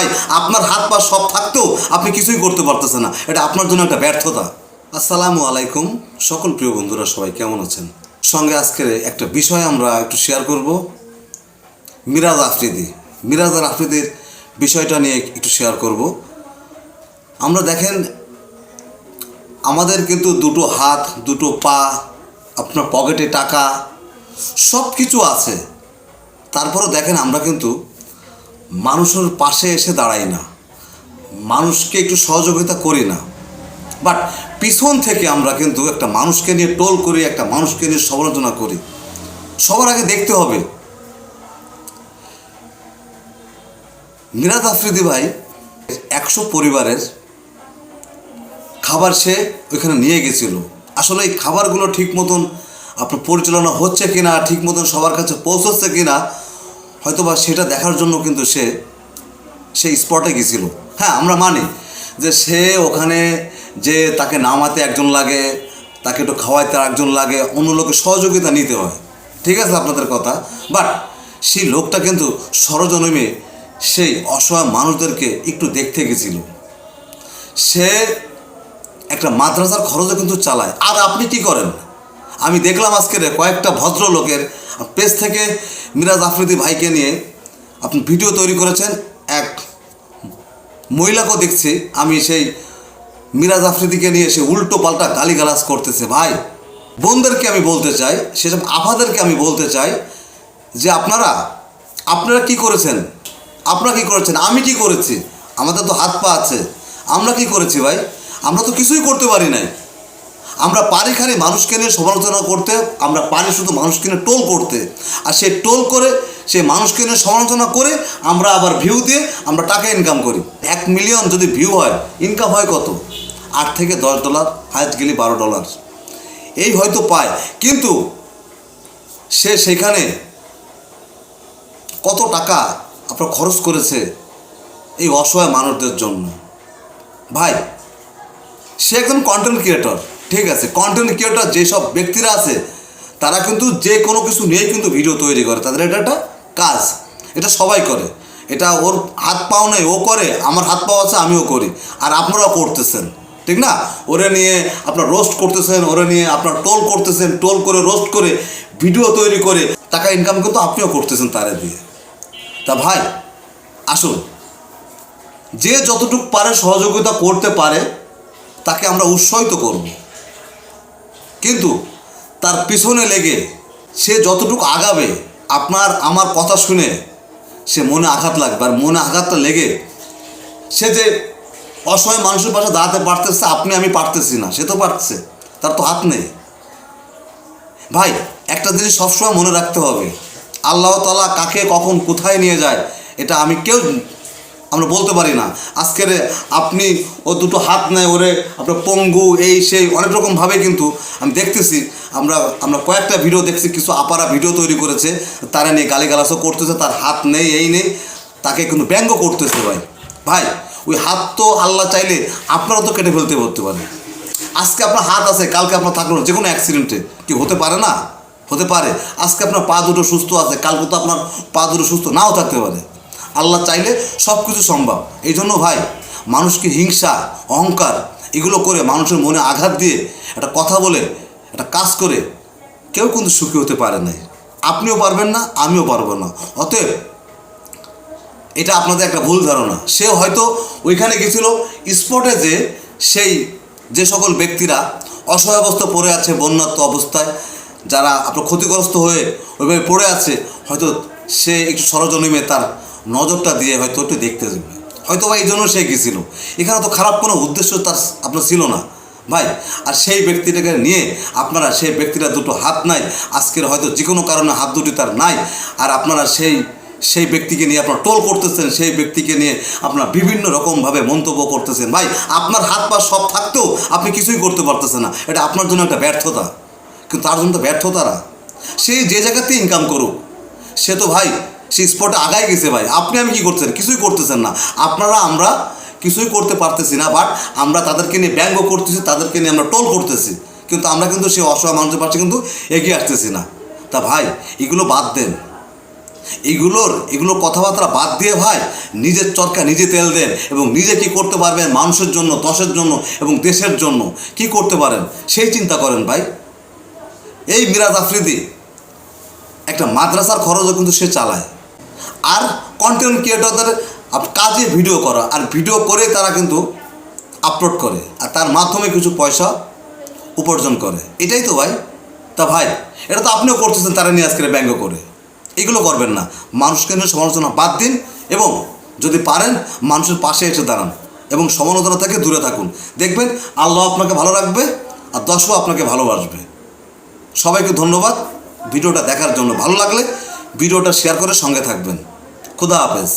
ভাই আপনার হাত পা সব থাকতেও আপনি কিছুই করতে পারতেছেন না, এটা আপনার জন্য একটা ব্যর্থতা। আসসালামু আলাইকুম সকল প্রিয় বন্ধুরা, সবাই কেমন আছেন? সঙ্গে আজকের একটা বিষয় আমরা একটু শেয়ার করব, মিরাজ আফ্রিদির বিষয়টা নিয়ে একটু শেয়ার করব। আমরা দেখেন, আমাদের কিন্তু দুটো হাত দুটো পা, আপনার পকেটে টাকা সব কিছু আছে, তারপরেও দেখেন আমরা কিন্তু মানুষের পাশে এসে দাঁড়াই না, মানুষকে একটু সহযোগিতা করি না, বাট পিছন থেকে আমরা কিন্তু একটা মানুষকে নিয়ে টোল করি, একটা মানুষকে নিয়ে সমালোচনা করি। সবার আগে দেখতে হবে, মিরাজ আফ্রিদি ভাই 100 পরিবারের খাবার সে ওইখানে নিয়ে গেছিল। আসলে এই খাবারগুলো ঠিক মতন আপনার পরিচালনা হচ্ছে কিনা, ঠিক মতন সবার কাছে পৌঁছচ্ছে কিনা, হয়তোবা সেটা দেখার জন্য কিন্তু সে স্পটে গেছিল। হ্যাঁ, আমরা মানি যে সে ওখানে যে তাকে নামাতে একজন লাগে, তাকে একটু খাওয়াইতে একজন লাগে, অন্য লোকের সহযোগিতা নিতে হয়, ঠিক আছে আপনাদের কথা। বাট সেই লোকটা কিন্তু সরজমিনে সেই অসহায় মানুষদেরকে একটু দেখতে গেছিল। সে একটা মাদ্রাসার খরচও কিন্তু চালায়। আর আপনি কি করেন? আমি দেখলাম আজকের কয়েকটা ভদ্রলোকের পেজ থেকে মিরাজ আফ্রিদি ভাইকে নিয়ে আপনি ভিডিও তৈরি করেছেন। এক মহিলাকেও দেখছি আমি সেই মিরাজ আফ্রিদিকে নিয়ে সে উল্টো পাল্টা গালিগালাজ করতেছে। ভাই বোনদেরকে আমি বলতে চাই, সেসব আফাদেরকে আমি বলতে চাই যে আপনারা কি করেছেন? আমি কি করেছি? আমাদের তো হাত পা আছে, আমরা কি করেছি ভাই? আমরা তো কিছুই করতে পারি নাই। আমরা পারি খালি মানুষকে নিয়ে সমালোচনা করতে, আমরা পারি শুধু মানুষকে নিয়ে টোল করতে, আর সে টোল করে সে মানুষকে নিয়ে সমালোচনা করে আমরা আবার ভিউ দিয়ে আমরা টাকা ইনকাম করি। 1 মিলিয়ন যদি ভিউ হয়, ইনকাম হয় কত? $8 থেকে $10, হাইস্ট গেলে $12 এই হয়তো পায়। কিন্তু সে সেখানে কত টাকা আপনার খরচ করেছে এই অসহায় মানুষদের জন্য? ভাই সে একজন কন্টেন্ট ক্রিয়েটর, ঠিক আছে। কন্টেন্ট ক্রিয়েটর যেসব ব্যক্তিরা আছে তারা কিন্তু যে কোনো কিছু নিয়েই কিন্তু ভিডিও তৈরি করে, তাদের এটা একটা কাজ, এটা সবাই করে। এটা ওর হাত পাও নেই, ও করে, আমার হাত পাও আছে, আমিও করি, আর আপনারাও করতেছেন, ঠিক না? ওরে নিয়ে আপনার রোস্ট করতেছেন, ওরে নিয়ে আপনার টোল করতেছেন, টোল করে রোস্ট করে ভিডিও তৈরি করে টাকা ইনকাম কিন্তু আপনিও করতেছেন তারে দিয়ে। তা ভাই আসুন, যে যতটুকু পারে সহযোগিতা করতে পারে তাকে আমরা উৎসাহিত করব, কিন্তু তার পিছনে লেগে সে যতটুকু আগাবে, আপনার আমার কথা শুনে সে মনে আঘাত লাগবে, আর মনে আঘাতটা লেগে সে যে অসহায় মানুষের পাশে দাঁড়াতে পারতেছে, আমি পারতেছি না, সে তো পারছে, তার তো হাত নেই। ভাই একটা জিনিস সবসময় মনে রাখতে হবে, আল্লাহ তাআলা কাকে কখন কোথায় নিয়ে যায় এটা আমরা বলতে পারি না। আজকের আপনি ও দুটো হাত নেয়, ওরে আপনার পঙ্গু এই সেই অনেক রকমভাবে কিন্তু আমি দেখতেছি। আমরা কয়েকটা ভিডিও দেখছি, কিছু আপারা ভিডিও তৈরি করেছে, তারা নিয়ে গালিগালাজও করতেছে, তার হাত নেই এই নেই, তাকে কিন্তু ব্যঙ্গ করতেছে। ভাই ওই হাত তো আল্লাহ চাইলে আপনারা তো কেটে ফেলতে পারে। আজকে আপনার হাত আছে, কালকে আপনার থাকলো যে কোনো অ্যাক্সিডেন্টে কি হতে পারে না? হতে পারে। আজকে আপনার পা দুটো সুস্থ আছে, কালকে তো আপনার পা দুটো সুস্থ নাও থাকতে পারে। আল্লাহ চাইলে সব কিছু সম্ভব। এই জন্য ভাই মানুষকে হিংসা অহংকার এগুলো করে, মানুষের মনে আঘাত দিয়ে, একটা কথা বলে, একটা কাজ করে কেউ কিন্তু সুখী হতে পারে না। আপনিও পারবেন না, আমিও পারবো না। অতএব এটা আপনাদের একটা ভুল ধারণা। সে হয়তো ওইখানে গেছিল স্পটে, যে সকল ব্যক্তিরা অসহায় অবস্থা পড়ে আছে, বন্যাত্ম অবস্থায় যারা আপনার ক্ষতিগ্রস্ত হয়ে ওইভাবে পড়ে আছে, হয়তো সে একটু সরজমিনে তার নজরটা দিয়ে হয়তো একটু দেখতে যাবে, হয়তো বা এই জন্য সে গেছিল। এখানে তো খারাপ কোনো উদ্দেশ্য তার আপনার ছিল না ভাই। আর সেই ব্যক্তিটাকে নিয়ে আপনারা, সেই ব্যক্তিটা দুটো হাত নাই, আজকের হয়তো যে কোনো কারণে হাত দুটি তার নাই, আর আপনারা সেই ব্যক্তিকে নিয়ে আপনারা টোল করতেছেন, সেই ব্যক্তিকে নিয়ে আপনারা বিভিন্ন রকমভাবে মন্তব্য করতেছেন। ভাই আপনার হাত পা সব থাকতেও আপনি কিছুই করতে পারতেছেন না, এটা আপনার জন্য একটা ব্যর্থতা। কিন্তু তার জন্য তো ব্যর্থতারা, সেই যে জায়গাতে ইনকাম করুক, সে তো ভাই সেই স্পটে আগায় গেছে। ভাই আমি কি করতেছেন? কিছুই করতেছেন না। আমরা কিছুই করতে পারতেছি না, বাট আমরা তাদেরকে নিয়ে ব্যঙ্গ করতেছি, তাদেরকে নিয়ে আমরা টোল করতেছি, কিন্তু আমরা কিন্তু সেই অসহায় মানুষের পাশে কিন্তু এগিয়ে আসতেছি না। তা ভাই এগুলো বাদ দেন। এগুলো কথাবার্তা বাদ দিয়ে ভাই নিজের চরকা নিজে তেল দেন এবং নিজে কি করতে পারবেন মানুষের জন্য, দশের জন্য এবং দেশের জন্য কি করতে পারেন সেই চিন্তা করেন ভাই। এই মিরাজ আফ্রিদি একটা মাদ্রাসার খরচও কিন্তু সে চালায়, আর কন্টেন্ট ক্রিয়েটরদের কাজে ভিডিও করা, আর ভিডিও করে তারা কিন্তু আপলোড করে আর তার মাধ্যমে কিছু পয়সা উপার্জন করে, এটাই তো ভাই। তা ভাই এটা তো আপনিও করতেছেন তারা নিয়ে আজকে ব্যঙ্গ করে। এগুলো করবেন না, মানুষকে নিয়ে সমালোচনা বাদ দিন এবং যদি পারেন মানুষের পাশে এসে দাঁড়ান এবং সমালোচনা থেকে দূরে থাকুন। দেখবেন আল্লাহ আপনাকে ভালো রাখবে আর দর্শক আপনাকে ভালোবাসবে। সবাইকে ধন্যবাদ ভিডিওটা দেখার জন্য। ভালো লাগলে ভিডিওটা শেয়ার করে সঙ্গে থাকবেন। খুদা হাফেজ।